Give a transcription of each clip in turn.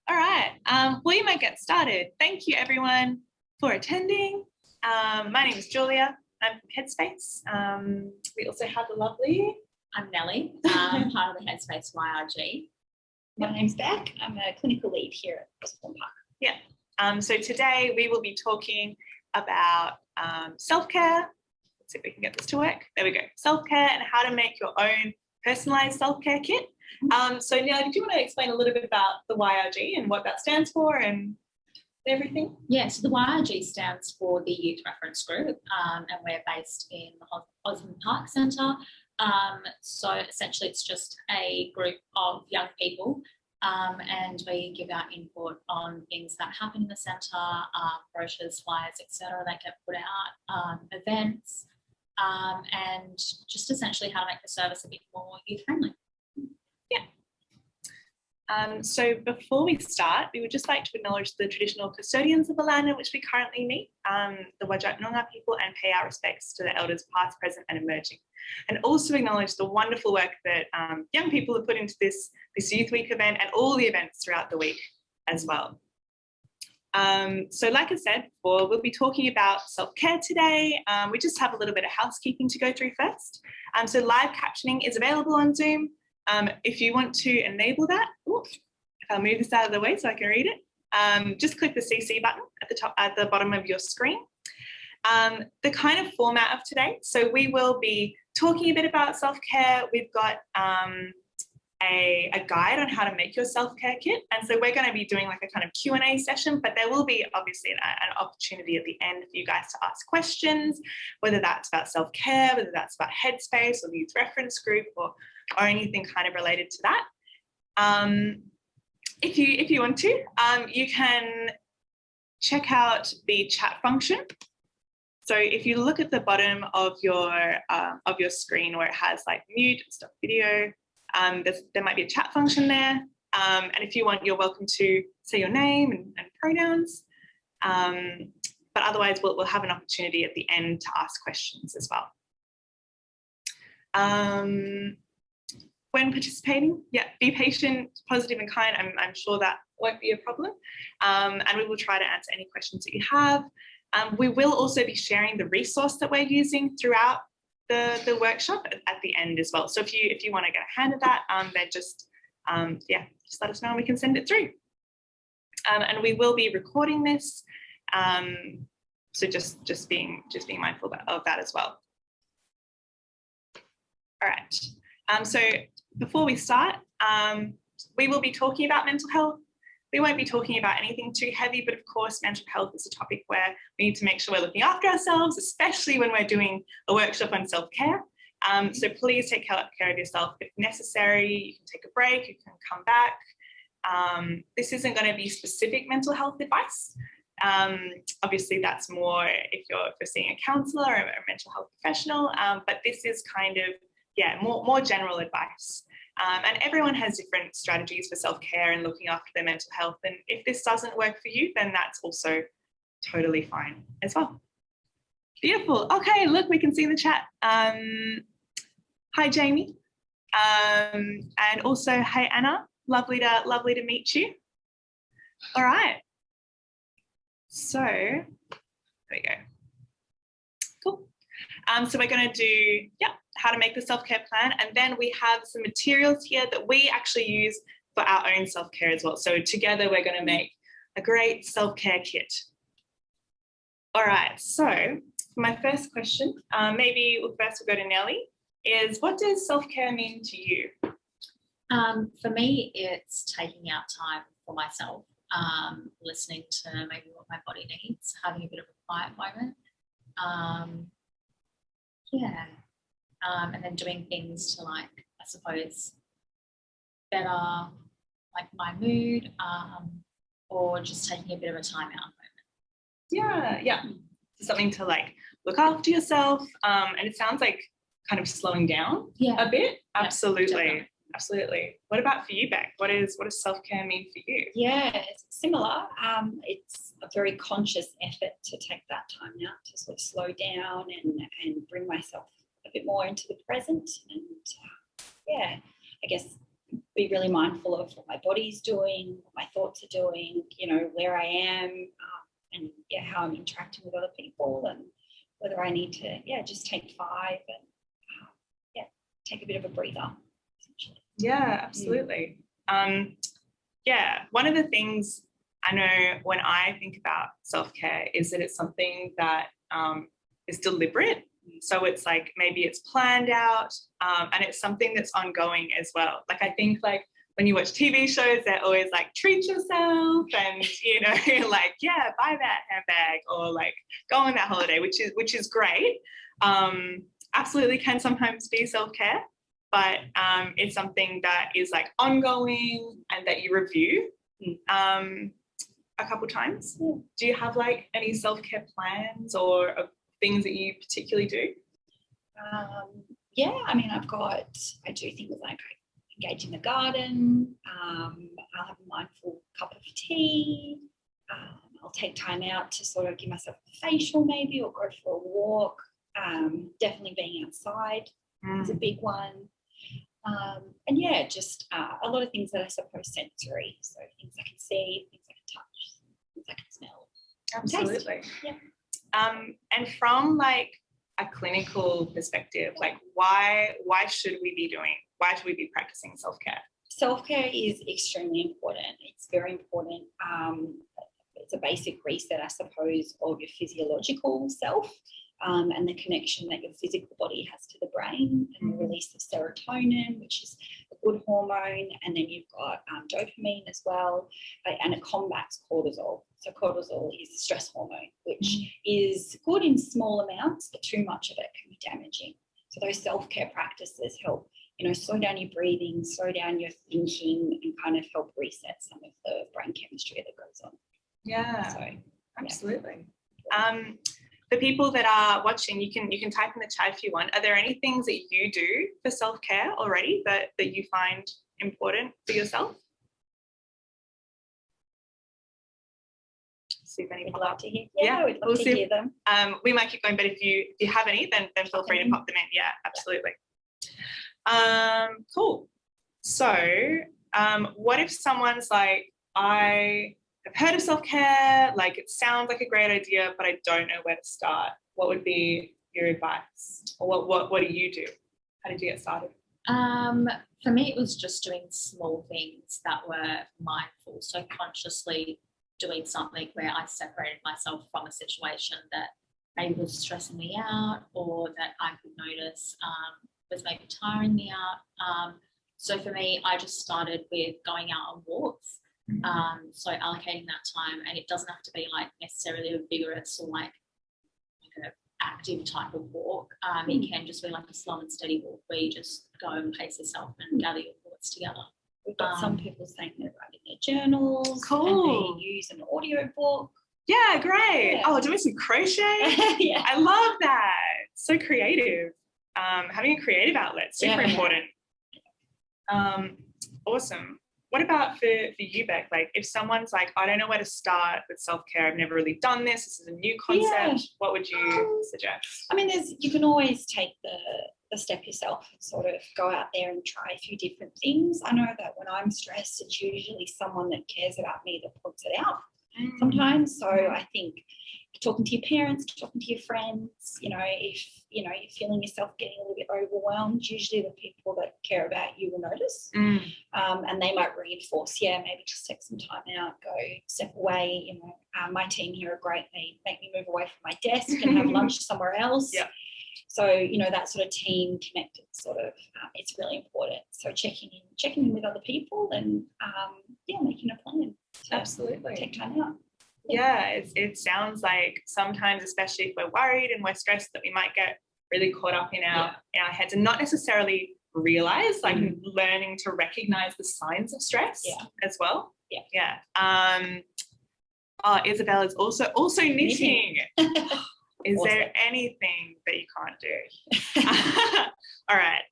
All right, we might get started. Thank you everyone for attending. My name is Julia. I'm from Headspace. We also have the lovely... I'm Nellie, part of the Headspace YRG. My name's Beck. I'm a clinical lead here at Osborne Park. Yeah. So today we will be talking about self-care. Let's see if we can get this to work. There we go. Self-care and how to make your own personalised self-care kit. So Nellie, do you want to explain a little bit about the YRG and what that stands for and everything? Yeah, so the YRG stands for the Youth Reference Group, and we're based in the Osborne Park Centre. So essentially it's just a group of young people, and we give our input on things that happen in the centre, brochures, flyers, etc. that get put out, events, and just essentially how to make the service a bit more youth-friendly. So before we start, we would just like to acknowledge the traditional custodians of the land in which we currently meet, the Whadjuk Noongar people, and pay our respects to the elders past, present and emerging. And also acknowledge the wonderful work that young people have put into this Youth Week event and all the events throughout the week as well. So like I said before, we'll be talking about self-care today. We just have a little bit of housekeeping to go through first. So live captioning is available on Zoom. If you want to enable that, if I'll move this out of the way so I can read it, just click the CC button at the top, at the bottom of your screen. The kind of format of today, so we will be talking a bit about self-care. We've got a guide on how to make your self-care kit, and so we're going to be doing like a kind of Q&A session, but there will be obviously an opportunity at the end for you guys to ask questions, whether that's about self-care, whether that's about Headspace or the Youth Reference Group or anything kind of related to that. If you want to, you can check out the chat function. So if you look at the bottom of your screen where it has like mute, stop video, there might be a chat function there. And if you want, you're welcome to say your name and pronouns. But otherwise, we'll have an opportunity at the end to ask questions as well. When participating, be patient, positive and kind. I'm sure that won't be a problem. And we will try to answer any questions that you have. We will also be sharing the resource that we're using throughout the workshop at the end as well. So if you want to get a hand at that, then just let us know and we can send it through. And we will be recording this. So just being mindful of that as well. All right. So before we start, we will be talking about mental health. We won't be talking about anything too heavy, but of course, mental health is a topic where we need to make sure we're looking after ourselves, especially when we're doing a workshop on self-care. So please take care of yourself. If necessary, you can take a break, you can come back. This isn't going to be specific mental health advice. Obviously, that's more if you're seeing a counsellor or a mental health professional, but this is kind of, more general advice. And everyone has different strategies for self-care and looking after their mental health. And if this doesn't work for you, then that's also totally fine as well. Beautiful. Okay, look, we can see in the chat. Hi, Jamie. And also, hey, Anna. Lovely to meet you. All right. So there we go. Cool. So we're going to do, how to make the self-care plan. And then we have some materials here that we actually use for our own self-care as well. So together we're going to make a great self-care kit. All right, so for my first question, maybe first we'll go to Nellie, is what does self-care mean to you? For me, it's taking out time for myself, listening to maybe what my body needs, having a bit of a quiet moment. And then doing things to, like, I suppose, better like my mood, or just taking a bit of a time out moment. Yeah. Something to like look after yourself. And it sounds like kind of slowing down a bit. Absolutely. Absolutely. What about for you, Beck? What does self-care mean for you? Yeah, it's similar. It's a very conscious effort to take that time out to sort of slow down and bring myself a bit more into the present. And I guess be really mindful of what my body's doing, what my thoughts are doing, you know, where I am, and how I'm interacting with other people, and whether I need to, just take 5 and take a bit of a breather, essentially. Yeah, absolutely. One of the things I know when I think about self-care is that it's something that is deliberate. So it's like maybe it's planned out, and it's something that's ongoing as well. Like I think like when you watch TV shows, they're always like treat yourself and, you know, like, buy that handbag or like go on that holiday, which is great. Absolutely can sometimes be self-care, but it's something that is like ongoing and that you review a couple times. Yeah. Do you have like any self-care plans or things that you particularly do? I mean, I do things like engage in the garden. I'll have a mindful cup of tea. I'll take time out to sort of give myself a facial maybe, or go for a walk. Definitely being outside is a big one. And just a lot of things that I suppose sensory. So things I can see, things I can touch, things I can smell. Absolutely. Yeah. And from like a clinical perspective, like why should we be practicing self-care? Self-care is extremely important. It's very important. It's a basic reset, I suppose, of your physiological self, and the connection that your physical body has to the brain, and the release of serotonin, which is a good hormone, and then you've got dopamine as well, and it combats cortisol. So cortisol is a stress hormone, which is good in small amounts, but too much of it can be damaging. So those self-care practices help, you know, slow down your breathing, slow down your thinking, and kind of help reset some of the brain chemistry that goes on. Yeah, so absolutely. For people that are watching, you can type in the chat if you want. Are there any things that you do for self-care already that you find important for yourself? See if any we'd pop love up. to hear. We'd love to hear them. We might keep going, but if you have any, then feel free to pop them in. Yeah, absolutely. Cool. So what if someone's like, I have heard of self-care, like it sounds like a great idea, but I don't know where to start. What would be your advice? Or what do you do? How did you get started? For me, it was just doing small things that were mindful. So consciously doing something where I separated myself from a situation that maybe was stressing me out, or that I could notice was maybe tiring me out. So for me, I just started with going out on walks. So allocating that time, and it doesn't have to be like necessarily a vigorous or like an active type of walk. It can just be like a slow and steady walk where you just go and pace yourself and gather your thoughts together. We've got some people saying they're writing their journals. Cool. And they use an audio book. Yeah, great. Yeah. Oh, doing some crochet. Yeah. I love that. So creative. Having a creative outlet, super important. Awesome. What about for you, Beck? Like if someone's like, I don't know where to start with self-care, I've never really done this. This is a new concept. What would you suggest? I mean, you can always take the step yourself and sort of go out there and try a few different things. I know that when I'm stressed, it's usually someone that cares about me that puts it out sometimes. So I think talking to your parents, talking to your friends, you know, if you know you're feeling yourself getting a little bit overwhelmed, usually the people that care about you will notice, and they might reinforce. Maybe just take some time out, go step away. You know, my team here are great. They make me move away from my desk and have lunch somewhere else. So you know, that sort of team connected sort of, it's really important. So checking in with other people, and making a plan. Absolutely. Take time out. It sounds like sometimes, especially if we're worried and we're stressed, that we might get really caught up in our heads and not necessarily realize, like learning to recognize the signs of stress as well. Isabella's also knitting. Is Awesome. there anything that you can't do? All right.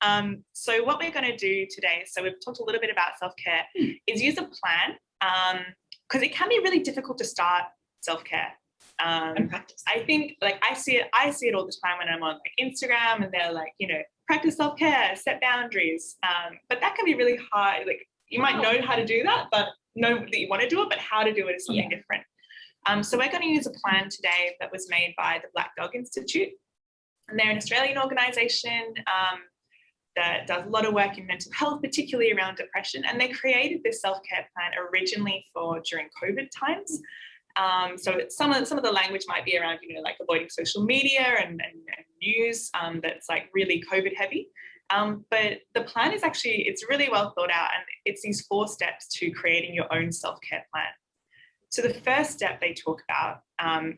So what we're going to do today, so we've talked a little bit about self-care, is use a plan, because it can be really difficult to start self-care. And practice. I think, like, I see it all the time when I'm on like Instagram, and they're like, you know, practice self-care, set boundaries. But that can be really hard. Like, You might know how to do that, but know that you want to do it, but how to do it is something different. So we're going to use a plan today that was made by the Black Dog Institute. And they're an Australian organisation that does a lot of work in mental health, particularly around depression. And they created this self-care plan originally for during COVID times. So some of the language might be around, you know, like avoiding social media and news that's like really COVID heavy. But the plan is actually, it's really well thought out, and it's these 4 steps to creating your own self-care plan. So the first step they talk about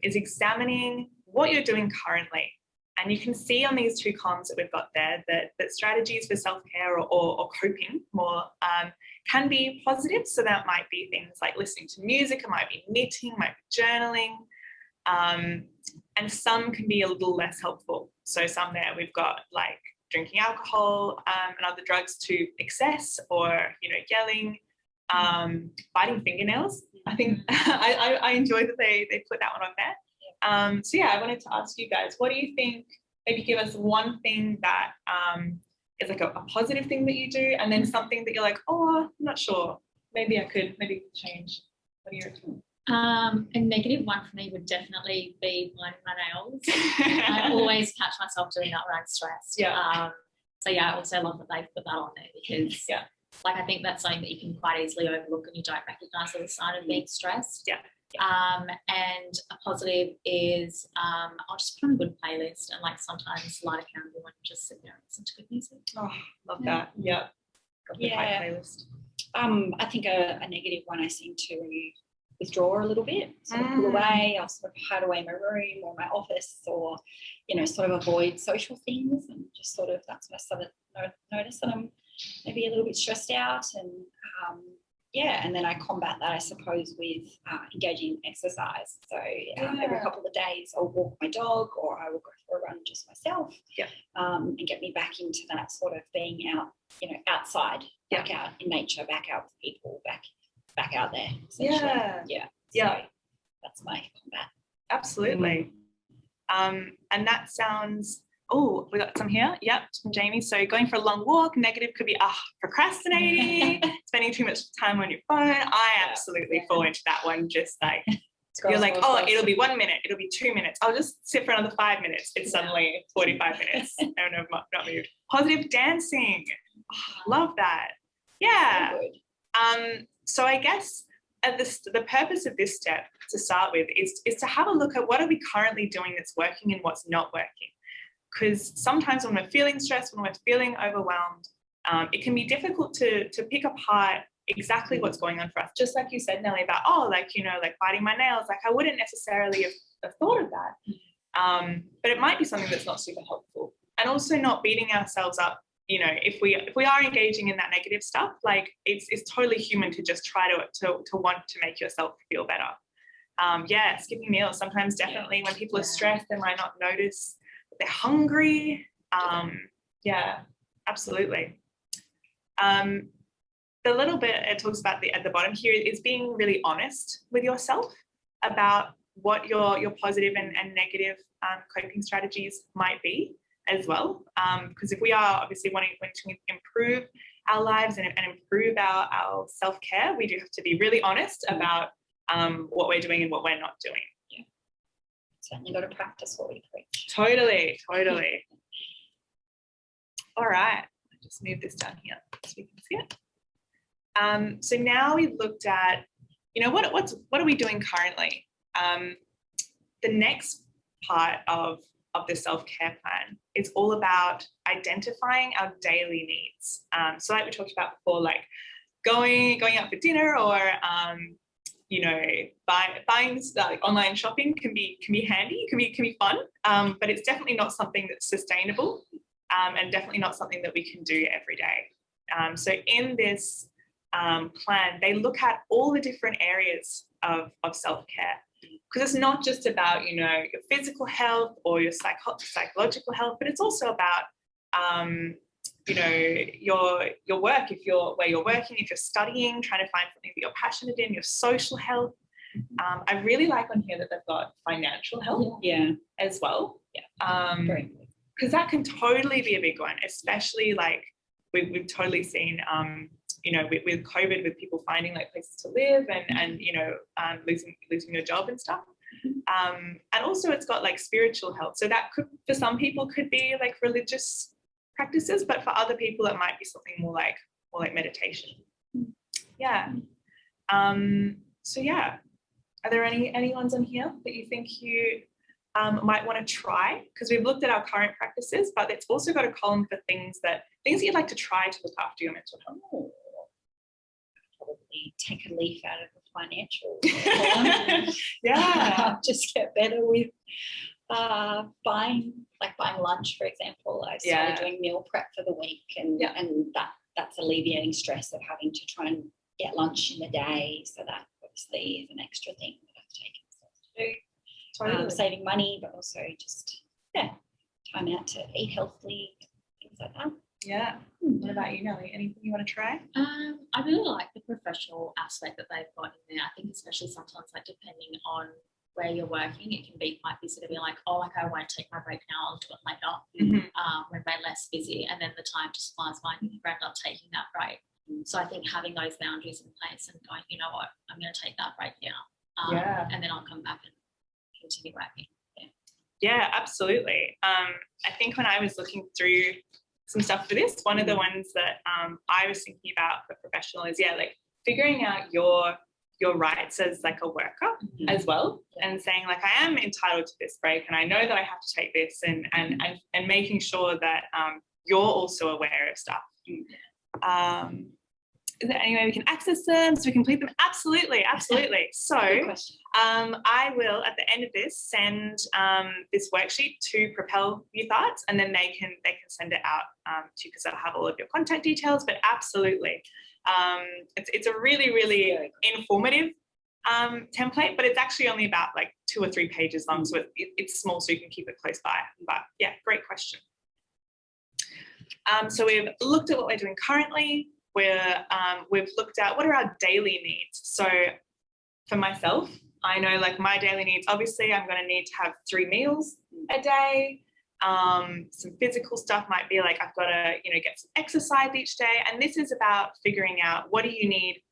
is examining what you're doing currently. And you can see on these 2 columns that we've got there that strategies for self-care or coping more can be positive. So that might be things like listening to music, it might be knitting, might be journaling, and some can be a little less helpful. So some there we've got like drinking alcohol and other drugs to excess, or, you know, yelling, biting fingernails. I think I enjoy that they put that one on there. So yeah, I wanted to ask you guys, what do you think? Maybe give us one thing that is like a positive thing that you do, and then something that you're like, oh, I'm not sure. Maybe I could change. What do you reckon? A negative one for me would definitely be biting my nails. I always catch myself doing that when I'm stressed. Yeah. So yeah, I also love that they put that on there, because like I think that's something that you can quite easily overlook and you don't recognise as a sign of being stressed. Yeah. And a positive is I'll just put on a good playlist and like sometimes light a candle and just sit there and listen to good music. Oh, love that. Yeah. Got the playlist. I think a negative one, I seem to withdraw a little bit, sort of pull away. I'll sort of hide away in my room or my office, or, you know, sort of avoid social things, and just sort of, that's when I sort of notice that I'm maybe a little bit stressed out. And and then I combat that, I suppose, with engaging in exercise. So every couple of days I'll walk my dog, or I will go for a run just myself, and get me back into that sort of being out, you know, outside, back out in nature, back out with people, back out there. So that's my combat. Absolutely. And that sounds, oh, we got some here. Yep, from Jamie. So going for a long walk, negative could be procrastinating, spending too much time on your phone. I absolutely fall into that one. Just like you're like, it'll be 1 minute, it'll be 2 minutes, I'll just sit for another 5 minutes. It's suddenly 45 minutes. No, not moved. Positive dancing. Oh, love that. Yeah. So so I guess the purpose of this step to start with is to have a look at what are we currently doing that's working and what's not working. Because sometimes when we're feeling stressed, when we're feeling overwhelmed, it can be difficult to pick apart exactly what's going on for us. Just like you said, Nellie, about, like, you know, like biting my nails, like I wouldn't necessarily have thought of that. But it might be something that's not super helpful. And also not beating ourselves up. You know, if we are engaging in that negative stuff, like it's totally human to just try to want to make yourself feel better. Skipping meals. Sometimes definitely when people are stressed, they might not notice that they're hungry. Absolutely. The little bit it talks about at the bottom here is being really honest with yourself about what your positive and negative coping strategies might be as well. Because if we are obviously wanting to improve our lives and improve our self-care, we do have to be really honest about what we're doing and what we're not doing. Yeah. Certainly got to practice what we preach. Totally. All right. I'll just move this down here so we can see it. So now we've looked at, you know, what are we doing currently? The next part of the self-care plan is all about identifying our daily needs. So like we talked about before, like going out for dinner, or you know, buying like online shopping can be handy, can be fun, but it's definitely not something that's sustainable, and definitely not something that we can do every day. So in this plan, they look at all the different areas of self-care. Because it's not just about, you know, your physical health or your psychological health, but it's also about, you know, your work, where you're working, if you're studying, trying to find something that you're passionate in, your social health. I really like on here that they've got financial health as well. Because that can totally be a big one, especially like we've totally seen with COVID, with people finding like places to live and losing their job and stuff. And also it's got like spiritual health. So that could, for some people, could be like religious practices, but for other people it might be something more like meditation. Yeah. So yeah, are there any ones on here that you think you might want to try? Because we've looked at our current practices, but it's also got a column for things that you'd like to try to look after your mental health. Probably take a leaf out of the financial column. Yeah. Just get better with buying lunch, for example. I started doing meal prep for the week, and that's alleviating stress of having to try and get lunch in the day. So that obviously is an extra thing that I've taken to do. Totally. Saving money, but also just time out to eat healthily, things like that. Yeah. What about you, Nelly? Anything you want to try? I really like the professional aspect that they've got in there. I think especially sometimes, like, depending on where you're working, it can be quite busy to be like, oh, like, I won't take my break now, I'll do it later, when we're less busy, and then the time just flies by and you end up taking that break. So I think having those boundaries in place and going, you know what, I'm going to take that break now, and then I'll come back and continue working. Yeah, absolutely. I think when I was looking through some stuff for this, one of the ones that I was thinking about for professional is like figuring out your rights as like a worker as well, and saying like, I am entitled to this break and I know that I have to take this, and making sure that you're also aware of stuff. Is there any way we can access them so we complete them? Absolutely. So I will, at the end of this, send this worksheet to Propel Youth Arts, and then they can send it out to you, because they'll have all of your contact details. But absolutely, it's a really informative template, but it's actually only about like 2 or 3 pages long, so it's small, so you can keep it close by. But yeah, great question. So we've looked at what we're doing currently. We've looked at what are our daily needs. So for myself, I know like my daily needs, obviously I'm going to need to have 3 meals a day. Some physical stuff might be like I've got to get some exercise each day, and this is about figuring out what do you need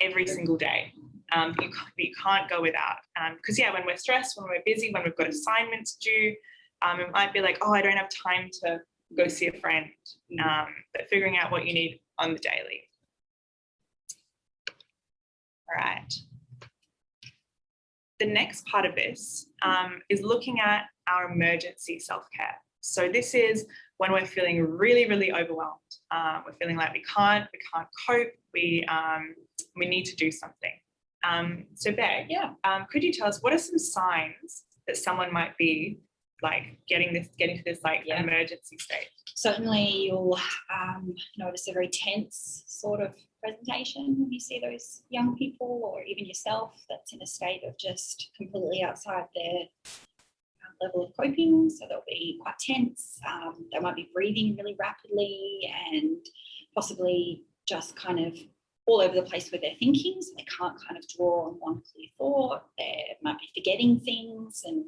every single day. You can't go without, because when we're stressed, when we're busy, when we've got assignments due, it might be like, oh, I don't have time to go see a friend, but figuring out what you need on the daily. All right. The next part of this is looking at our emergency self-care. So this is when we're feeling really overwhelmed. We're feeling like we can't cope. We need to do something. So Beck, could you tell us what are some signs that someone might be like getting to this like emergency state? Certainly you'll notice a very tense sort of presentation when you see those young people, or even yourself, that's in a state of just completely outside their level of coping. So they'll be quite tense. They might be breathing really rapidly and possibly just kind of all over the place with their thinking, so they can't kind of draw on one clear thought. They might be forgetting things, and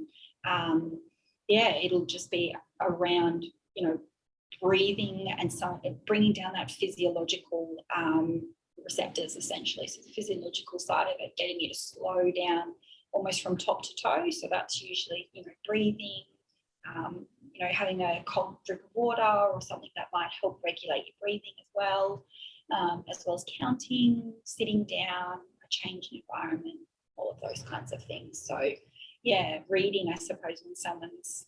it'll just be around breathing and bringing down that physiological receptors, essentially. So the physiological side of it, getting you to slow down almost from top to toe. So that's usually breathing, having a cold drink of water or something that might help regulate your breathing as well as counting, sitting down, a change in environment, all of those kinds of things. So reading, I suppose, when someone's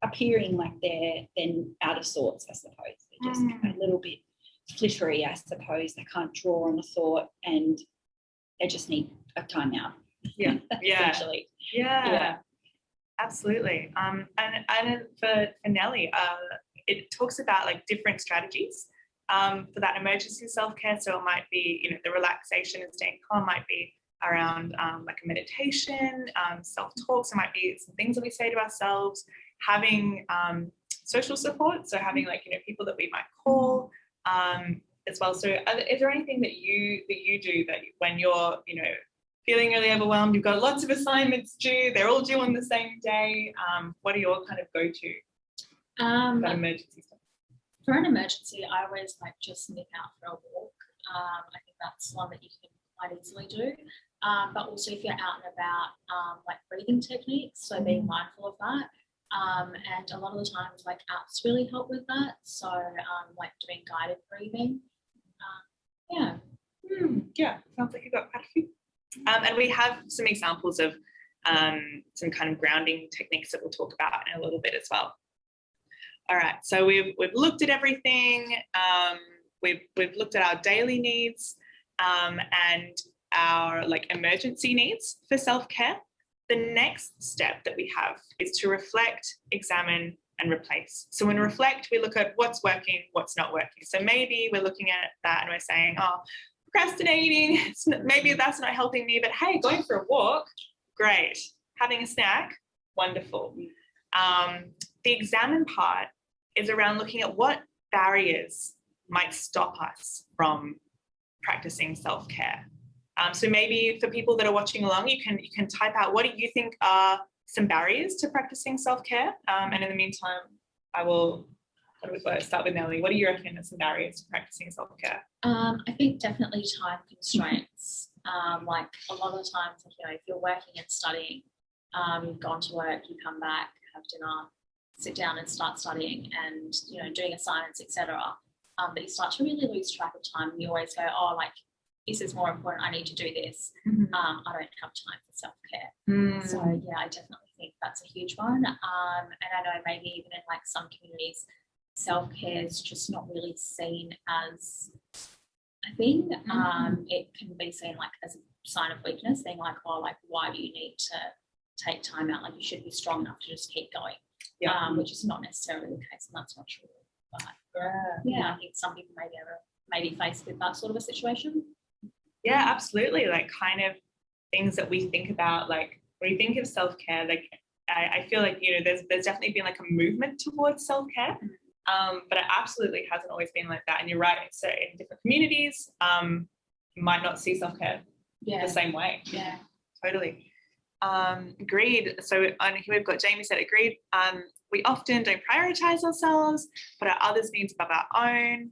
appearing like they're then out of sorts, I suppose. They're just a little bit flittery, I suppose. They can't draw on a thought and they just need a timeout. Yeah. Essentially. Yeah. Absolutely. And for Nelly, it talks about like different strategies for that emergency self-care. So it might be, the relaxation and staying calm might be around like a meditation, self-talk. So it might be some things that we say to ourselves, having social support. So having like, people that we might call as well. So is there anything that you do that when you're, feeling really overwhelmed, you've got lots of assignments due, they're all due on the same day, what are your kind of go-to that emergency stuff? For an emergency, I always like just nip out for a walk. I think that's one that you can quite easily do. But also if you're out and about, like breathing techniques, so being mindful of that. And a lot of the times like apps really help with that. So like doing guided breathing. Yeah. Yeah, sounds like you've got quite a few. And we have some examples of some kind of grounding techniques that we'll talk about in a little bit as well. All right, so we've looked at everything. We've looked at our daily needs and our like emergency needs for self-care. The next step that we have is to reflect, examine, and replace. So when reflect, we look at what's working, what's not working. So maybe we're looking at that and we're saying, oh, procrastinating, maybe that's not helping me, but hey, going for a walk, great. Having a snack, wonderful. The examine part is around looking at what barriers might stop us from practicing self-care. So maybe for people that are watching along, you can type out what do you think are some barriers to practicing self-care. And in the meantime, start with Nellie. What do you reckon are some barriers to practicing self-care? I think definitely time constraints. Like a lot of the times, if you're working and studying, you've gone to work, you come back, have dinner, sit down and start studying and, doing assignments, etc. But you start to really lose track of time. You always go, oh, like, this is more important, I need to do this. I don't have time for self-care. So yeah, I definitely think that's a huge one. And I know maybe even in like some communities, self-care is just not really seen as a thing. It can be seen like as a sign of weakness, being like, oh, like, why do you need to take time out? Like, you should be strong enough to just keep going. Which is not necessarily the case, and that's not true. But yeah, I think some people may be faced with that sort of a situation. Yeah, absolutely. Like kind of things that we think about, like when you think of self-care, like I feel like, there's definitely been like a movement towards self-care, but it absolutely hasn't always been like that. And you're right. So in different communities, you might not see self-care the same way. Yeah, totally. Agreed. So on here we've got Jamie said agreed. We often don't prioritize ourselves, put our others' needs above our own.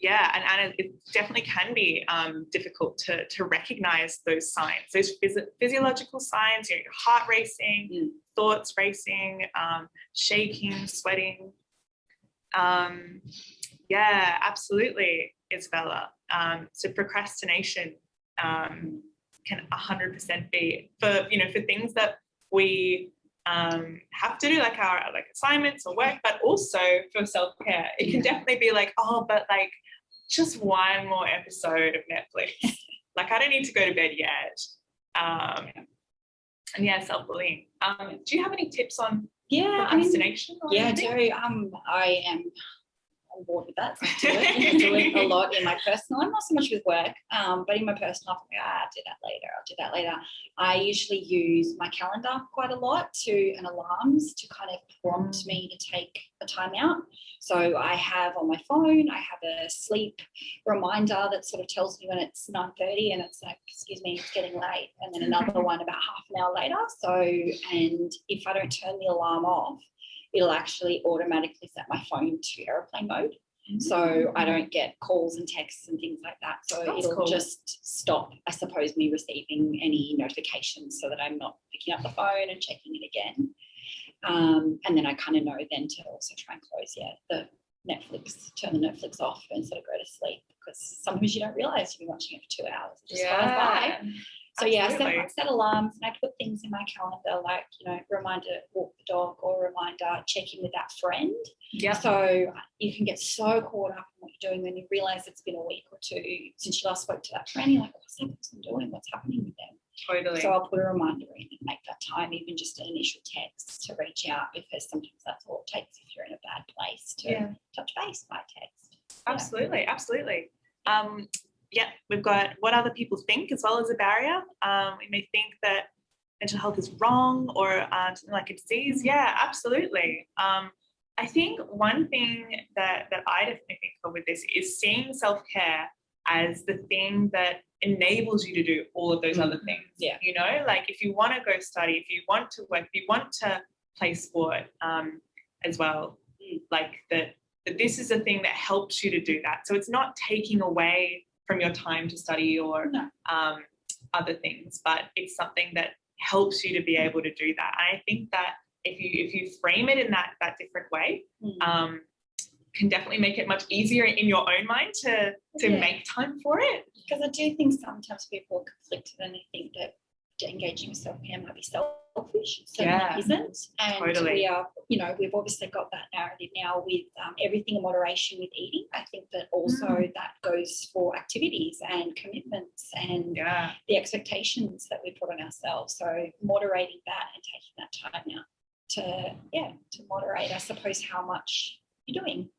And it definitely can be difficult to recognize those signs, those physiological signs, your heart racing, thoughts racing, shaking, sweating. Absolutely, Isabella. So procrastination can 100% be for things that we have to do, like our assignments or work, but also for self-care. It can definitely be like, oh, but like just one more episode of Netflix. Like, I don't need to go to bed yet. And self-bullying. Do you have any tips on procrastination? I do. I am on board with that. So I do it a lot in my personal life, not so much with work, but in my personal life, I'll do that later. I usually use my calendar quite a lot and alarms to kind of prompt me to take a time out. So I have on my phone, I have a sleep reminder that sort of tells me when it's 9:30 and it's like, excuse me, it's getting late. And then another one about half an hour later. And if I don't turn the alarm off, it'll actually automatically set my phone to airplane mode. So I don't get calls and texts and things like that. So it'll just stop, I suppose, me receiving any notifications so that I'm not picking up the phone and checking it again. And then I kind of know then to also try and close, turn the Netflix off and sort of go to sleep, because sometimes you don't realise you've been watching it for 2 hours. It just flies by. So I set alarms and I put things in my calendar like, reminder, walk the dog, or reminder, check in with that friend. So you can get so caught up in what you're doing when you realise it's been a week or two since you last spoke to that friend. You're like, what's that person doing? What's happening with them? Totally. So I'll put a reminder in and make that time, even just an initial text to reach out, because sometimes that's all it takes if you're in a bad place to touch base by text. Absolutely. We've got what other people think as well as a barrier. We may think that mental health is wrong or something like a disease. Yeah, absolutely. I think one thing that I definitely think of with this is seeing self-care as the thing that enables you to do all of those other things. Like if you want to go study, if you want to work, if you want to play sport as well, like that that this is a thing that helps you to do that. So it's not taking away from your time to study or other things, but it's something that helps you to be able to do that. And I think that if you frame it in that different way, can definitely make it much easier in your own mind to make time for it. Because I do think sometimes people are conflicted and they think that engaging with self-care might be selfish. Certainly isn't. And totally. we are, you know, we've obviously got that narrative now with everything in moderation with eating. I think that also that goes for activities and commitments and the expectations that we put on ourselves. So moderating that and taking that time out to moderate, I suppose, how much you're doing.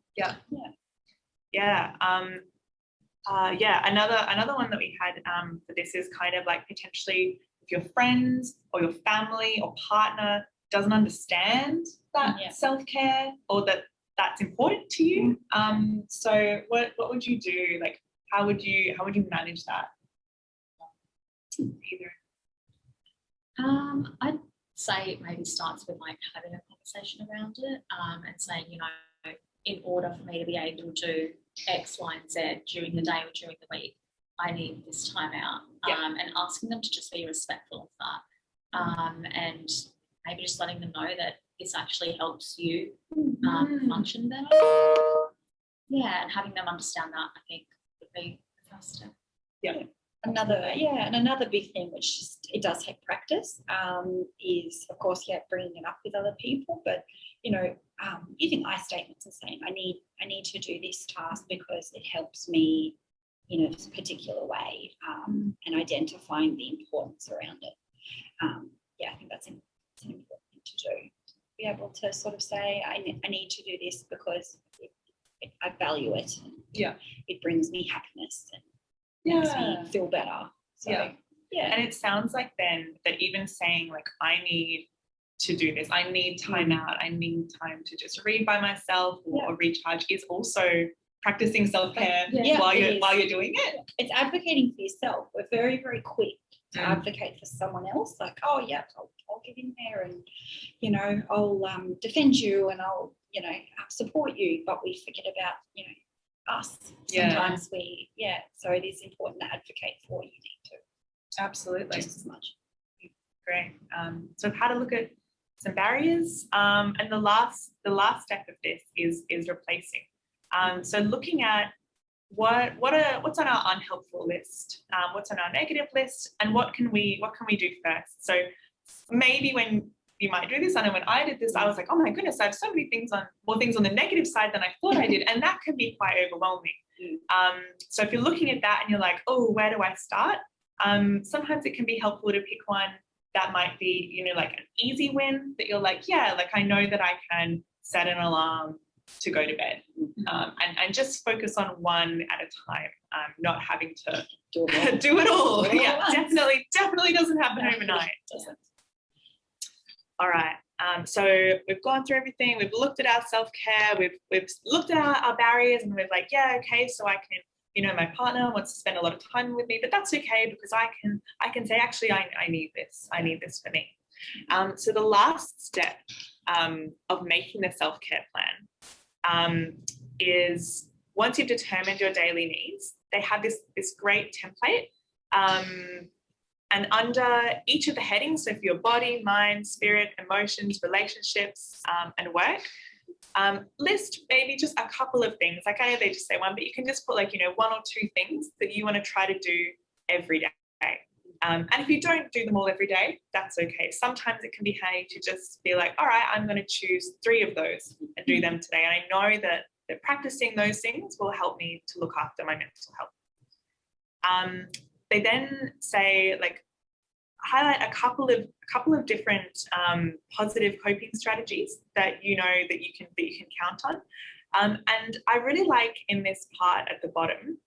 Another one that we had for this is kind of like potentially if your friends or your family or partner doesn't understand that self-care or that's important to you. So what would you do? Like how would you manage that? I'd say it maybe starts with like having a conversation around it and saying, you know, in order for me to be able to do X, Y, and Z during the day or during the week, I need this time out. And asking them to just be respectful of that. And maybe just letting them know that this actually helps you function better. Yeah, and having them understand that, I think, would be the first step. Another big thing, which just it does take practice, is of course bringing it up with other people, but you know, using I statements and saying I need to do this task because it helps me in a particular way, and identifying the importance around it. I think that's an important thing to do. Be able to sort of say I need to do this because I value it. And it brings me happiness and makes me feel better. So, And it sounds like then that even saying like, I need to do this, I need time out, I need time to just read by myself or recharge is also practicing self-care while you're doing it. It's advocating for yourself. We're very, very quick to advocate for someone else. Like, oh yeah, I'll get in there and, you know, I'll defend you and I'll, you know, support you. But we forget about, you know, us. Sometimes so it is important to advocate for what you need to. Absolutely. Just as much. Great. So I've had a look at some barriers, and the last step of this is replacing. So looking at what's on our unhelpful list, what's on our negative list, and what can we do first. So maybe when you might do this, I know when I did this, I was like, oh my goodness, I have so many more things on the negative side than I thought I did, and that can be quite overwhelming. So if you're looking at that and you're like, oh, where do I start? Sometimes it can be helpful to pick one that might be, you know, like an easy win that you're like, like I know that I can set an alarm to go to bed, and just focus on one at a time, not having to do it all. Definitely doesn't happen overnight. All right. So we've gone through everything. We've looked at our self-care. We've looked at our barriers, and we're like, okay, so I can, you know, my partner wants to spend a lot of time with me, but that's okay because I can say, actually, I need this. I need this for me. So the last step of making the self-care plan is once you've determined your daily needs, they have this great template. And under each of the headings, so for your body, mind, spirit, emotions, relationships, and work, list maybe just a couple of things. Like I know they just say one, but you can just put like, you know, one or two things that you want to try to do every day. And if you don't do them all every day, that's okay. Sometimes it can be handy to just be like, all right, I'm going to choose 3 of those and do them today. And I know that practicing those things will help me to look after my mental health. They then say, like, highlight a couple of different positive coping strategies that you know that you can count on. And I really like in this part at the bottom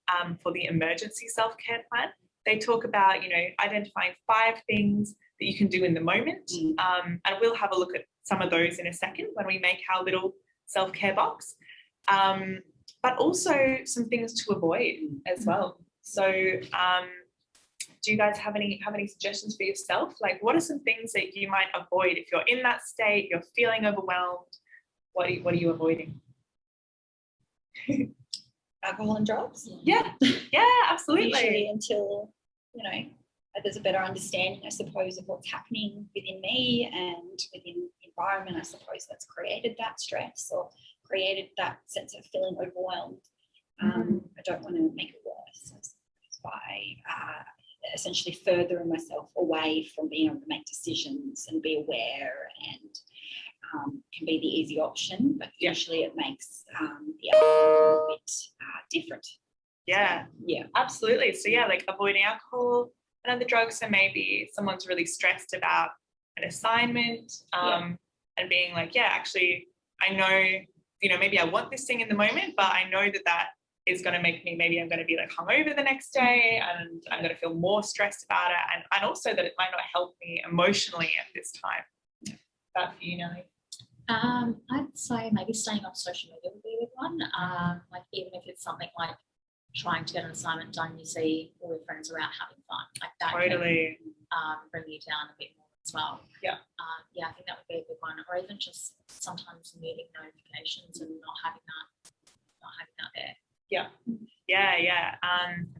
for the emergency self-care plan, they talk about, you know, identifying 5 things that you can do in the moment. And we'll have a look at some of those in a second when we make our little self-care box. But also some things to avoid as well. So do you guys have any suggestions for yourself? Like, what are some things that you might avoid if you're in that state, you're feeling overwhelmed? What are you avoiding? Alcohol and drugs. Yeah, absolutely. Usually until, you know, there's a better understanding, I suppose, of what's happening within me and within the environment, I suppose, that's created that stress or created that sense of feeling overwhelmed. I don't want to make it worse by essentially furthering myself away from being able to make decisions and be aware, and can be the easy option, but usually it makes the outcome a little bit different. Yeah, so, yeah, absolutely. So yeah, like avoiding alcohol and other drugs. So maybe someone's really stressed about an assignment, and being like, yeah, actually, I know, you know, maybe I want this thing in the moment, but I know that is going to make me, maybe I'm going to be like hungover the next day, and I'm going to feel more stressed about it, and also that it might not help me emotionally at this time. That for you, Nelly? I'd say maybe staying off social media would be a good one. Like even if it's something like trying to get an assignment done, you see all your friends are out having fun. Like that Totally. can bring you down a bit more as well. Yeah. I think that would be a good one. Or even just sometimes muting notifications and not having that there. Yeah.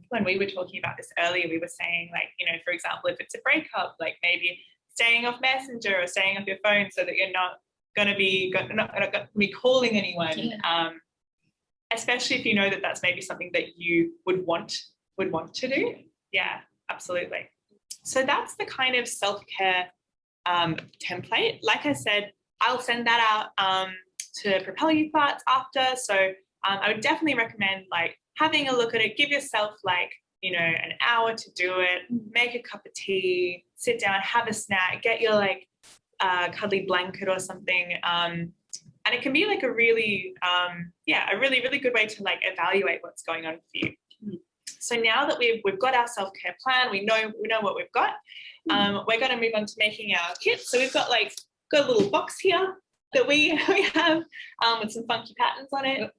When we were talking about this earlier, we were saying, like, you know, for example, if it's a breakup, like maybe staying off Messenger or staying off your phone so that you're not going to be calling anyone. Especially if you know that that's maybe something that you would want to do. Yeah, absolutely. So that's the kind of self-care template. Like I said, I'll send that out to Propel Youth Arts after. So I would definitely recommend like having a look at it. Give yourself like, you know, an hour to do it. Make a cup of tea, sit down, have a snack, get your like cuddly blanket or something. And it can be like a really, really good way to like evaluate what's going on for you. So now that we've got our self-care plan, we know what we've got. We're going to move on to making our kit. So we've got a little box here that we have with some funky patterns on it.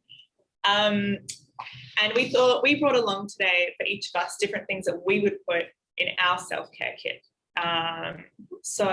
And we thought we brought along today for each of us different things that we would put in our self-care kit. So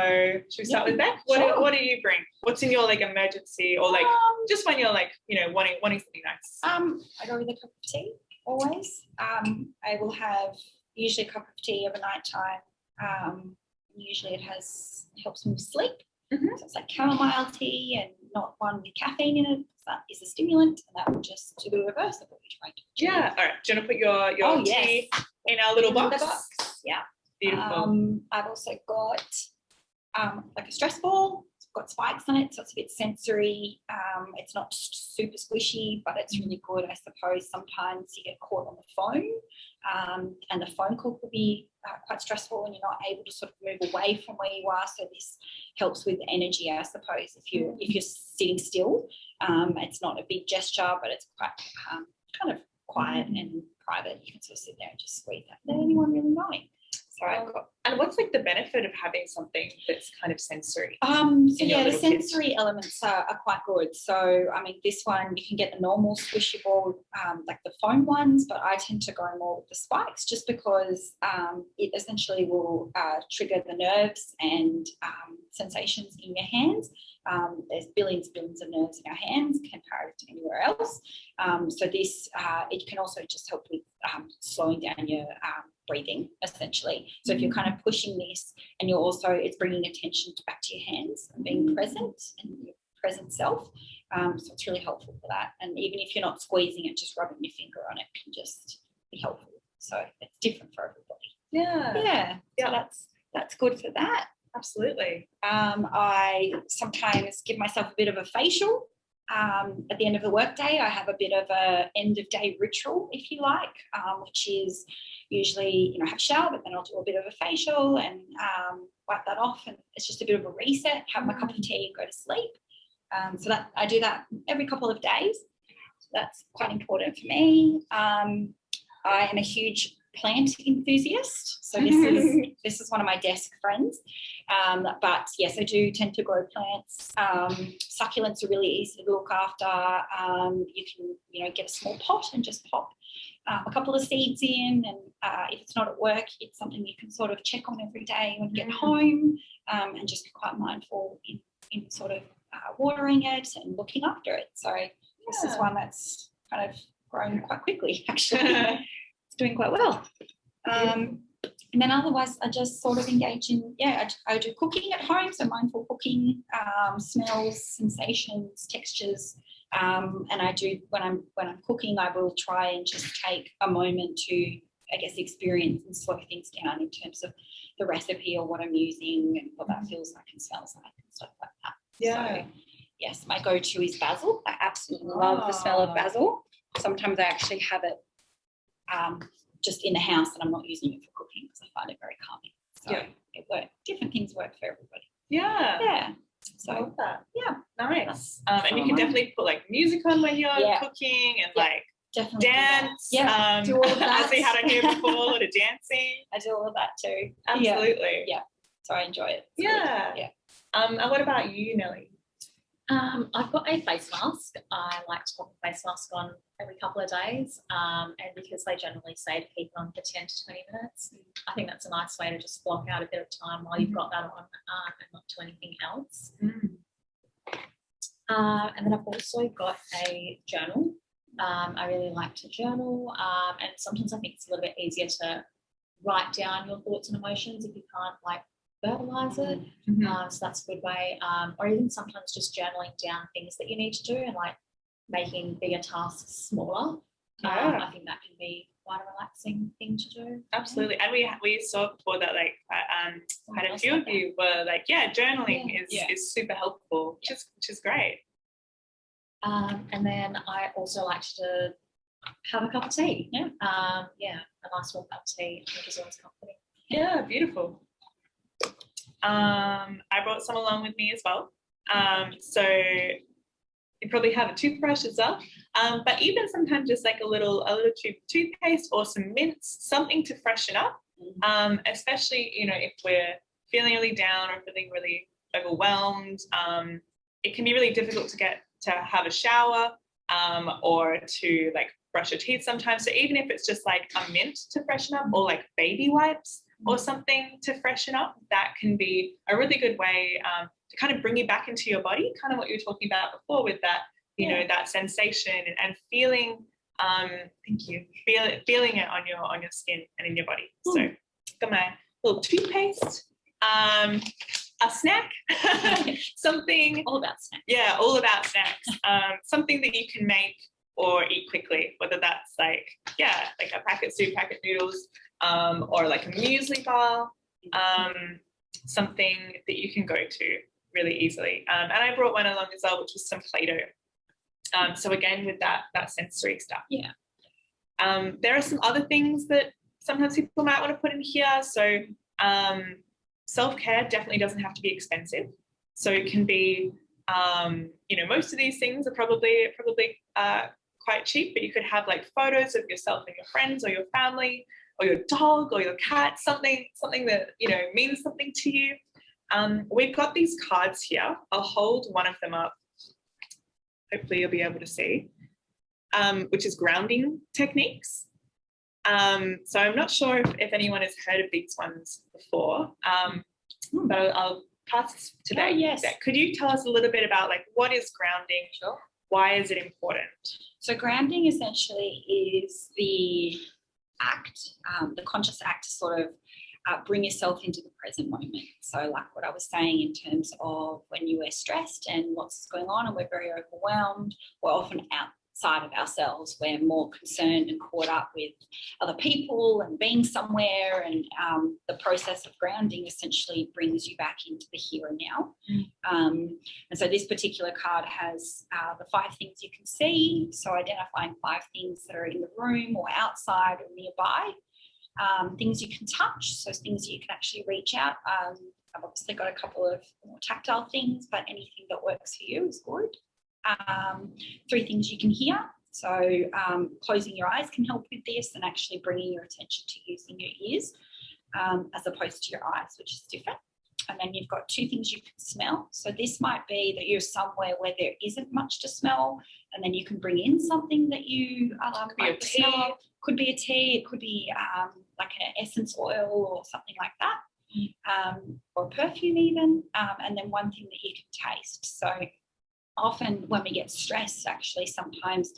should we start with Beck? What do you bring? What's in your like emergency or like just when you're like, you know, wanting something nice? I go with a cup of tea always. I will have usually a cup of tea over night time. Usually it helps me sleep. So it's like chamomile tea and not one with caffeine in it. That is a stimulant, and that will just do the reverse of what you're trying to do. Yeah. All right. Do you want to put your tea in our little box? Yeah. Beautiful. I've also got like a stress ball. It's got spikes on it, so it's a bit sensory. It's not super squishy, but it's really good. I suppose sometimes you get caught on the phone, and the phone call could be quite stressful, and you're not able to sort of move away from where you are. So this helps with energy, I suppose. If you're sitting still, it's not a big gesture, but it's quite kind of quiet and private. You can sort of sit there and just squeeze that without anyone really knowing. So I've got. And what's like the benefit of having something that's kind of sensory? The sensory elements are quite good. So I mean, this one you can get the normal squishy ball, like the foam ones, but I tend to go more with the spikes just because it essentially will trigger the nerves and sensations in your hands. There's billions of nerves in our hands compared to anywhere else. So this it can also just help with slowing down your breathing, essentially. So if you're kind of pushing this, and you're also, it's bringing attention back to your hands and being present and your present self. So it's really helpful for that. And even if you're not squeezing it, just rubbing your finger on it can just be helpful. So it's different for everybody. Yeah. So that's good for that. Absolutely. I sometimes give myself a bit of a facial. At the end of the workday, I have a bit of a end of day ritual, if you like, which is usually, have a shower, but then I'll do a bit of a facial and wipe that off, and it's just a bit of a reset, have my cup of tea, go to sleep. So that I do that every couple of days. So that's quite important for me. I am a huge plant enthusiast, so this is one of my desk friends, but yes, I do tend to grow plants. Succulents are really easy to look after. You can get a small pot and just pop a couple of seeds in, and if it's not at work, it's something you can sort of check on every day when you get home, and just be quite mindful in sort of watering it and looking after it. So this is one that's kind of grown quite quickly, actually. It's doing quite well. And then otherwise, I just sort of engage in, I do cooking at home, so mindful cooking, smells, sensations, textures. And I do, when I'm cooking, I will try and just take a moment to, I guess, experience and slow things down in terms of the recipe or what I'm using and what that feels like and smells like and stuff like that. Yeah. So, yes, my go-to is basil. I absolutely love the smell of basil. Sometimes I actually have it just in the house and I'm not using it for cooking because I find it very calming. So it works. Different things work for everybody. Yeah. Yeah. So I love that. yeah. Nice. And you can definitely put like music on when you're cooking and like definitely dance. do all of that. As we had on here before, a lot of dancing. I do all of that too. Absolutely. Yeah. So I enjoy it. It's Yeah. good. Yeah. And what about you, Nellie? I've got a face mask. I like to put a face mask on every couple of days, and because they generally say to keep it on for 10 to 20 minutes, I think that's a nice way to just block out a bit of time while you've got that on and not do anything else. And then I've also got a journal. I really like to journal, and sometimes I think it's a little bit easier to write down your thoughts and emotions if you can't like verbalize it. So that's a good way. Or even sometimes just journaling down things that you need to do and like making bigger tasks smaller. I think that can be quite a relaxing thing to do. Absolutely. And we saw before that like quite a few of you were like, journaling is super helpful, which is great. And then I also like to have a cup of tea. A nice warm cup of tea I think is always comforting. Yeah, beautiful. I brought some along with me as well. So you probably have a toothbrush as well. But even sometimes just like a little tube of toothpaste or some mints, something to freshen up. Especially, if we're feeling really down or feeling really overwhelmed. It can be really difficult to have a shower or to like brush your teeth sometimes. So even if it's just like a mint to freshen up or like baby wipes or something to freshen up, that can be a really good way to kind of bring you back into your body, kind of what you were talking about before with that, that sensation and feeling, feeling it on your skin and in your body. So got my little toothpaste, a snack, something. All about snacks. Yeah, all about snacks. Something that you can make or eat quickly, whether that's like a packet soup, packet noodles, or like a muesli bar, something that you can go to really easily. And I brought one along as well, which was some Play-Doh. So again, with that sensory stuff. Yeah. There are some other things that sometimes people might want to put in here. So self-care definitely doesn't have to be expensive. So it can be, most of these things are probably quite cheap, but you could have like photos of yourself and your friends or your family or your dog or your cat, something that, means something to you. We've got these cards here. I'll hold one of them up. Hopefully you'll be able to see, which is grounding techniques. So I'm not sure if anyone has heard of these ones before, but I'll pass this to Beck. Yes. Beck, could you tell us a little bit about like what is grounding? Sure. Why is it important? So grounding essentially is the act, the conscious act to sort of bring yourself into the present moment. So like what I was saying in terms of when you are stressed and what's going on and we're very overwhelmed, we're often outside of ourselves. We're more concerned and caught up with other people and being somewhere, and the process of grounding essentially brings you back into the here and now. And so this particular card has the 5 things you can see, so identifying 5 things that are in the room or outside or nearby. Things you can touch, so things you can actually reach out. I've obviously got a couple of more tactile things, but anything that works for you is good. 3 things you can hear, so closing your eyes can help with this and actually bringing your attention to using your ears as opposed to your eyes, which is different. And then you've got 2 things you can smell, so this might be that you're somewhere where there isn't much to smell, and then you can bring in something that you like the smell of. Could be a tea, it could be like an essence oil or something like that, or perfume even, and then 1 thing that you can taste. So often when we get stressed, actually, sometimes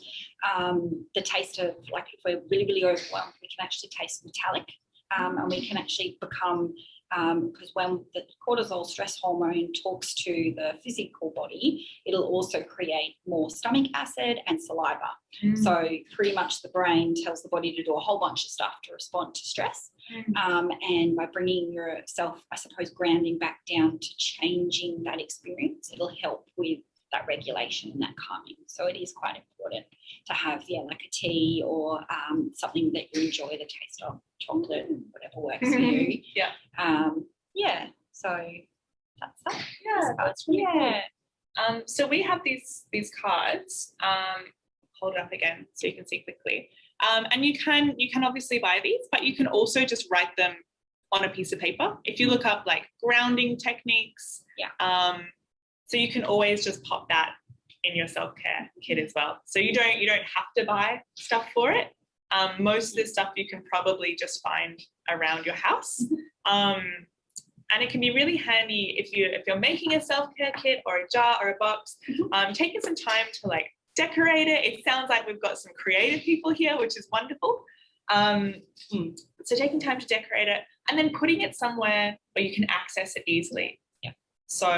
the taste of, like, if we're really, really overwhelmed, we can actually taste metallic, and we can actually become, because when the cortisol stress hormone talks to the physical body, it'll also create more stomach acid and saliva. So pretty much the brain tells the body to do a whole bunch of stuff to respond to stress. And by bringing yourself, I suppose, grounding back down to changing that experience, it'll help with that regulation and that calming. So it is quite important to have, like a tea or something that you enjoy the taste of, chocolate, whatever works for you. So that's that. Yeah, that's really cool. So we have these cards. Hold it up again so you can see quickly. And you can obviously buy these, but you can also just write them on a piece of paper. If you look up like grounding techniques, so you can always just pop that in your self-care kit as well. So you don't have to buy stuff for it. Most of the stuff you can probably just find around your house. And it can be really handy if you're making a self-care kit or a jar or a box, taking some time to like decorate it. It sounds like we've got some creative people here, which is wonderful. So taking time to decorate it and then putting it somewhere where you can access it easily. So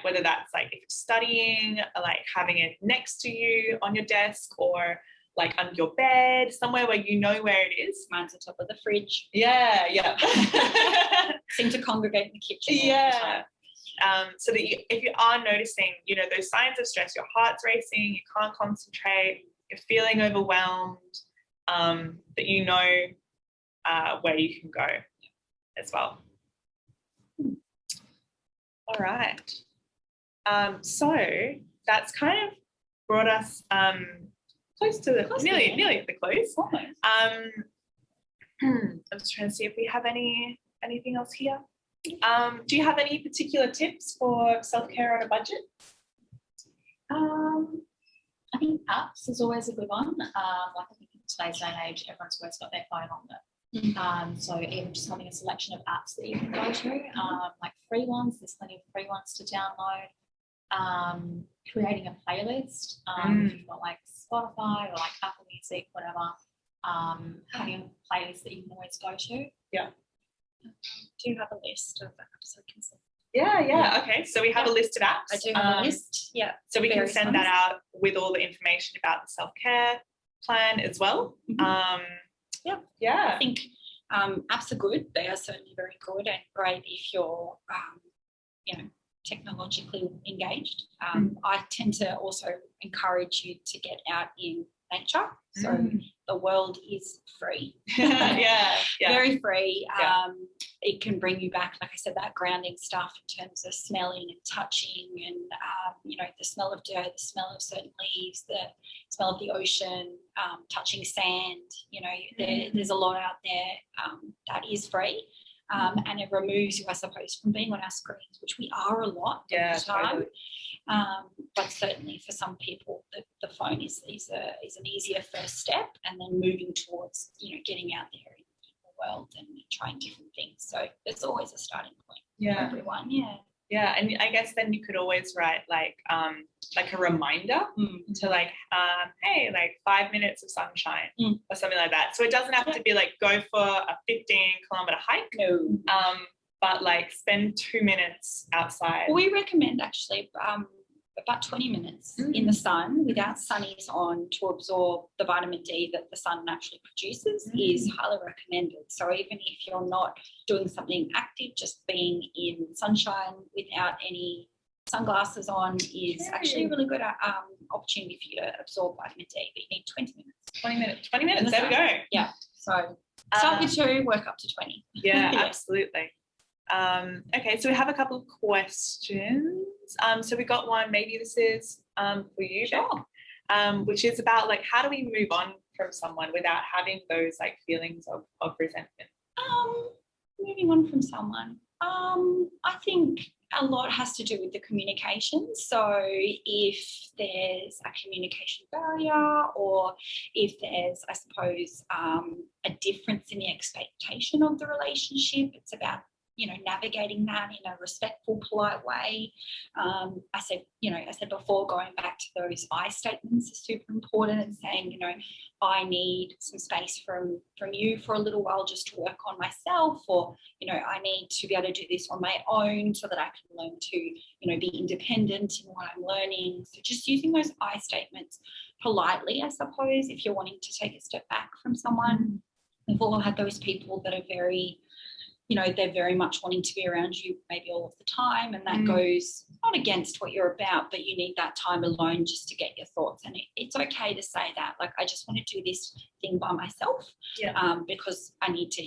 whether that's like if you're studying, like having it next to you on your desk or like under your bed, somewhere where you know where it is. Mine's on top of the fridge. Yeah. Seem to congregate in the kitchen. So that if you are noticing, those signs of stress, your heart's racing, you can't concentrate, you're feeling overwhelmed, that you know where you can go as well. All right. So that's kind of brought us close to nearly at the close. I'm just trying to see if we have anything else here. Do you have any particular tips for self-care on a budget? I think apps is always a good one. Like I think in today's day and age, everyone's always got their phone on them. So even just having a selection of apps that you can go to, like free ones, there's plenty of free ones to download. Creating a playlist, if you've got like Spotify or like Apple Music, whatever, having a playlist that you can always go to. Do you have a list of apps I can send? Yeah. Okay, so we have a list of apps. I do have a list. So we can send that out with all the information about the self-care plan as well. I think apps are good. They are certainly very good and great if you're, technologically engaged. I tend to also encourage you to get out in nature. So the world is free. Very free. It can bring you back, like I said, that grounding stuff in terms of smelling and touching and, the smell of dirt, the smell of certain leaves, the smell of the ocean, touching sand. There's a lot out there that is free. And it removes you, I suppose, from being on our screens, which we are a lot of the time. But certainly for some people, the phone is an easier first step, and then moving towards, getting out there in the world and trying different things. So there's always a starting point for everyone. Yeah, and I guess then you could always write like a reminder to like, hey, like 5 minutes of sunshine or something like that. So it doesn't have to be like go for a 15-kilometer hike. No. But like spend 2 minutes outside. We recommend actually about 20 minutes in the sun without sunnies on to absorb the vitamin D that the sun naturally produces is highly recommended. So even if you're not doing something active, just being in sunshine without any sunglasses on is actually a really good opportunity for you to absorb vitamin D, but you need 20 minutes. 20 minutes, there we go. Yeah, so start with 2, work up to 20. Yeah, absolutely. Okay, so we have a couple of questions. So we got one, maybe this is for you, Sure. Which is about like how do we move on from someone without having those like feelings of resentment? Moving on from someone. I think a lot has to do with the communication. So if there's a communication barrier or if there's, I suppose, a difference in the expectation of the relationship, it's about navigating that in a respectful, polite way. I said before, going back to those I statements is super important, and saying, I need some space from you for a little while just to work on myself, or, I need to be able to do this on my own so that I can learn to, be independent in what I'm learning. So just using those I statements politely, I suppose, if you're wanting to take a step back from someone. We've all had those people that are very, they're very much wanting to be around you maybe all of the time, and that goes not against what you're about, but you need that time alone just to get your thoughts. And it's okay to say that, like, I just want to do this thing by myself, because I need to,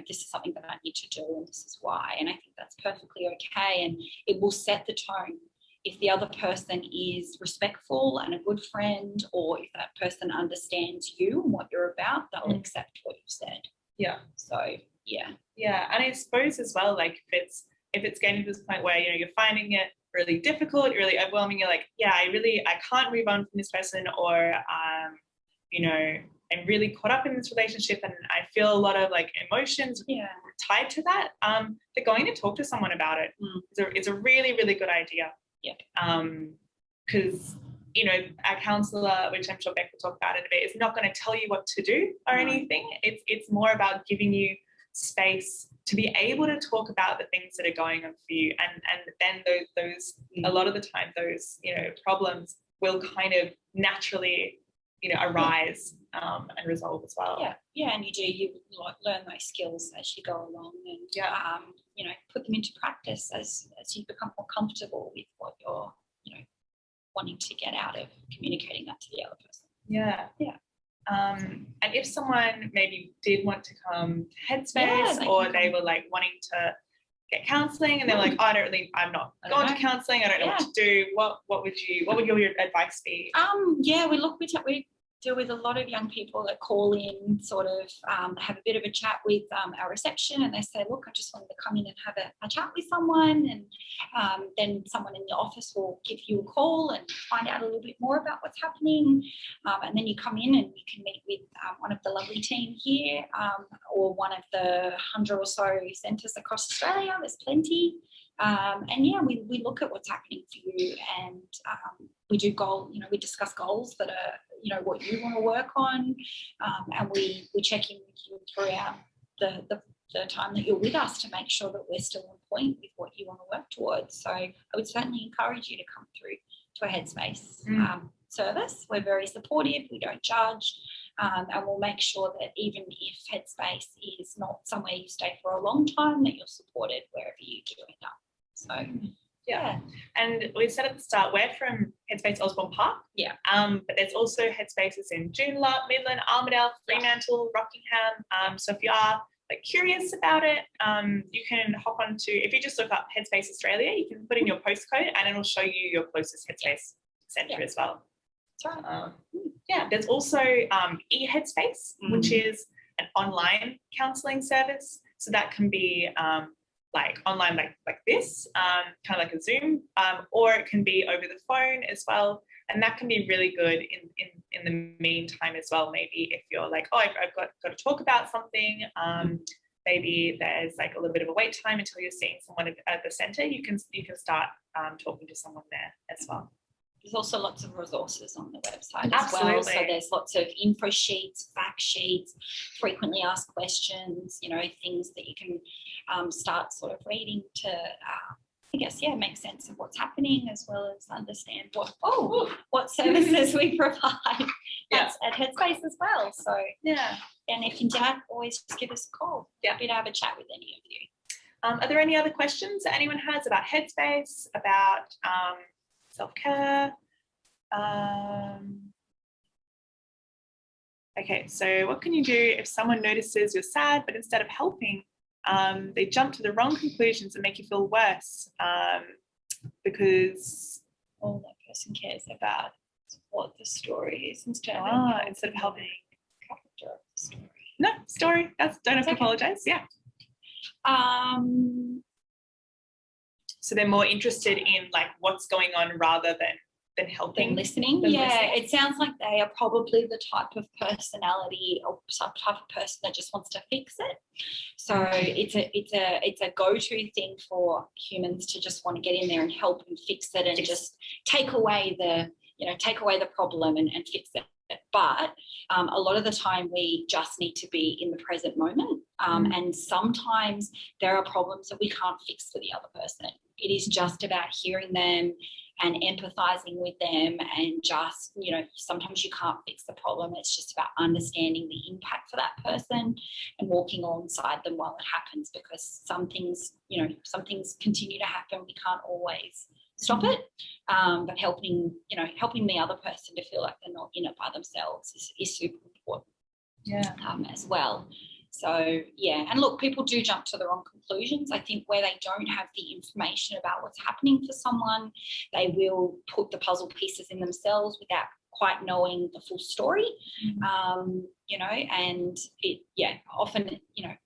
this is something that I need to do, and this is why. And I think that's perfectly okay, and it will set the tone. If the other person is respectful and a good friend, or if that person understands you and what you're about, they'll accept what you've said. Yeah. So yeah. And I suppose as well, like, if it's getting to this point where you're finding it really difficult, really overwhelming, you're like, I can't move on from this person, or I'm really caught up in this relationship and I feel a lot of like emotions tied to that. But going to talk to someone about it is a really, really good idea. Yeah. Because our counsellor, which I'm sure Beck will talk about in a bit, is not going to tell you what to do or anything. It's more about giving you space to be able to talk about the things that are going on for you, and then those a lot of the time those problems will kind of naturally arise and resolve as well. And you learn those skills as you go along, and put them into practice as you become more comfortable with what you're wanting to get out of communicating that to the other person. And if someone maybe did want to come to Headspace, or they were like wanting to get counselling, and they're like, I'm not going to counselling, I don't know what to do, what would your advice be? We deal with a lot of young people that call in, sort of have a bit of a chat with our reception, and they say, look, I just wanted to come in and have a chat with someone, and then someone in the office will give you a call and find out a little bit more about what's happening, and then you come in and you can meet with one of the lovely team here, or one of the 100 or so centres across Australia. There's plenty. We look at what's happening for you, and we do we discuss goals that are, what you want to work on, and we check in with you throughout the time that you're with us to make sure that we're still on point with what you want to work towards. So I would certainly encourage you to come through to a Headspace service. We're very supportive, we don't judge, and we'll make sure that even if Headspace is not somewhere you stay for a long time, that you're supported wherever you do end up. So and we said at the start, we're from Headspace Osborne Park, but there's also Headspaces in Joondalup, Midland, Armidale, Fremantle, Rockingham. So if you are like curious about it, you can hop onto, if you just look up Headspace Australia, you can put in your postcode and it'll show you your closest Headspace centre as well. That's right. There's also eHeadspace, which is an online counselling service. So that can be like online, like this, kind of like a Zoom, or it can be over the phone as well. And that can be really good in the meantime as well. Maybe if you're like, I've got to talk about something, maybe there's like a little bit of a wait time until you're seeing someone at the centre, you can start talking to someone there as well. There's also lots of resources on the website as well. So there's lots of info sheets, fact sheets, frequently asked questions, things that you can start sort of reading to, make sense of what's happening, as well as understand what services we provide at Headspace as well. So, and if in doubt, always just give us a call. Happy to have a chat with any of you. Are there any other questions that anyone has about Headspace, about self-care? Okay, so what can you do if someone notices you're sad, but instead of helping, they jump to the wrong conclusions and make you feel worse, because all that person cares about what the story is instead of helping the character of the story. No, story. Don't have to apologise. So they're more interested in like what's going on rather than helping. Than listening. Than Yeah, listening. it sounds like they are probably the type of personality or some type of person that just wants to fix it. So it's a go-to thing for humans to just want to get in there and help and fix it and just take away the problem and fix it. But a lot of the time we just need to be in the present moment. And sometimes there are problems that we can't fix for the other person. It is just about hearing them and empathizing with them, and just, sometimes you can't fix the problem. It's just about understanding the impact for that person and walking alongside them while it happens, because some things continue to happen. We can't always stop it, but helping the other person to feel like they're not in it by themselves is super important as well. So, yeah, and look, people do jump to the wrong conclusions. I think where they don't have the information about what's happening for someone, they will put the puzzle pieces in themselves without quite knowing the full story, and often,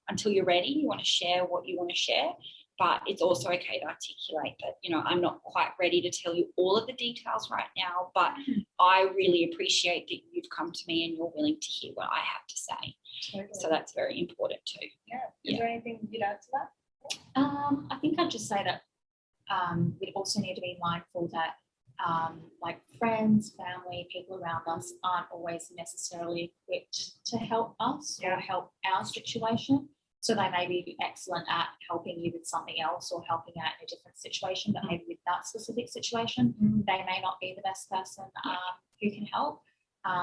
until you're ready, you want to share what you want to share. But it's also okay to articulate that, I'm not quite ready to tell you all of the details right now, but I really appreciate that you've come to me and you're willing to hear what I have to say. Totally. So that's very important too. Yeah. Is there anything you'd add to that? I think I'd just say that we also need to be mindful that like friends, family, people around us aren't always necessarily equipped to help us or help our situation. So they may be excellent at helping you with something else or helping out in a different situation, but maybe with that specific situation, they may not be the best person who can help,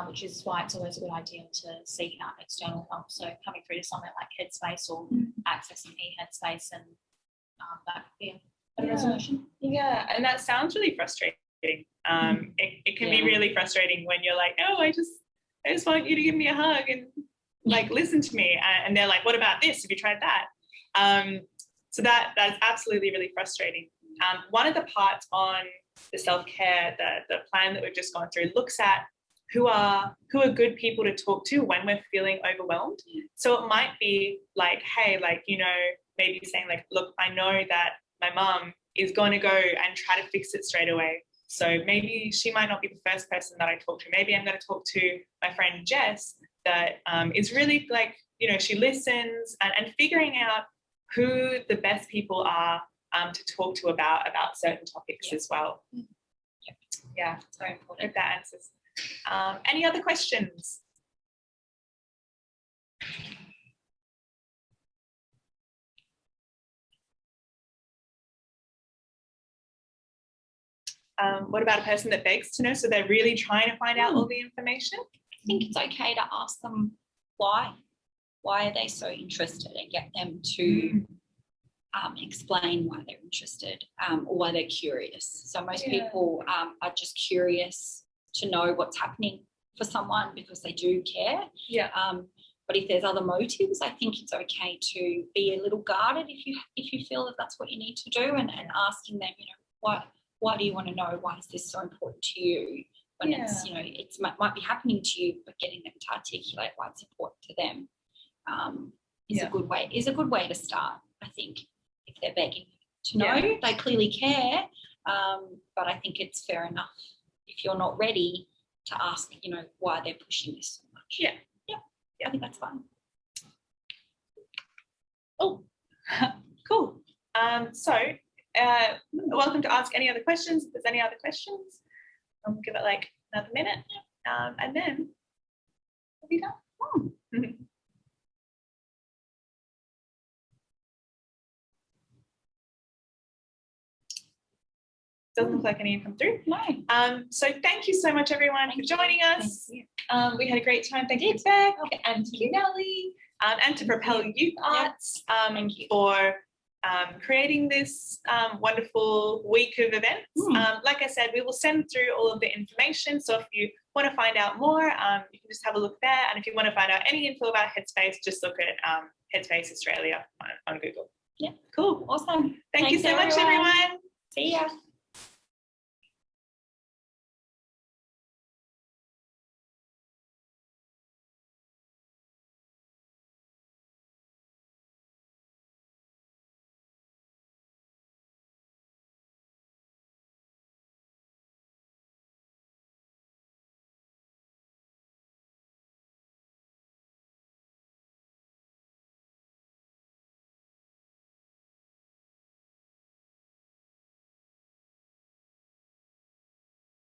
which is why it's always a good idea to seek out external help. So coming through to something like Headspace or accessing Headspace, and that could be a resolution. Yeah, and that sounds really frustrating. It can be really frustrating when you're like, oh, I just want you to give me a hug and listen to me, and they're like, what about this? Have you tried that? So that's absolutely really frustrating. One of the parts on the self-care, the plan that we've just gone through, looks at who are good people to talk to when we're feeling overwhelmed. So it might be like, hey, maybe saying look, I know that my mum is going to go and try to fix it straight away. So maybe she might not be the first person that I talk to. Maybe I'm going to talk to my friend Jess, that is really she listens, and figuring out who the best people are to talk to about certain topics as well. Yeah, so I hope that answers. Any other questions? What about a person that begs to know? So they're really trying to find out all the information? I think it's okay to ask them why are they so interested, and get them to explain why they're interested, or why they're curious. So most people are just curious to know what's happening for someone because they do care. But if there's other motives, I think it's okay to be a little guarded if you feel that that's what you need to do, and asking them, why do you want to know? Why is this so important to you? When it's, it might be happening to you, but getting them to articulate why it's important to them is a good way to start, I think, if they're begging to know. They clearly care, but I think it's fair enough if you're not ready to ask, why they're pushing this so much. I think that's fine. Oh, cool. So welcome to ask any other questions. If there's any other questions, I'll give it another minute, and then we'll be done. Doesn't look like any have come through. No. So thank you so much, everyone, for joining us. We had a great time. Thank you, Beck, and to Nelly, and to Propel Youth Arts for creating this wonderful week of events. Like I said, we will send through all of the information. So if you want to find out more, you can just have a look there. And if you want to find out any info about Headspace, just look at Headspace Australia on Google. Yeah. Cool. Awesome. Thank you so much, everyone. See ya.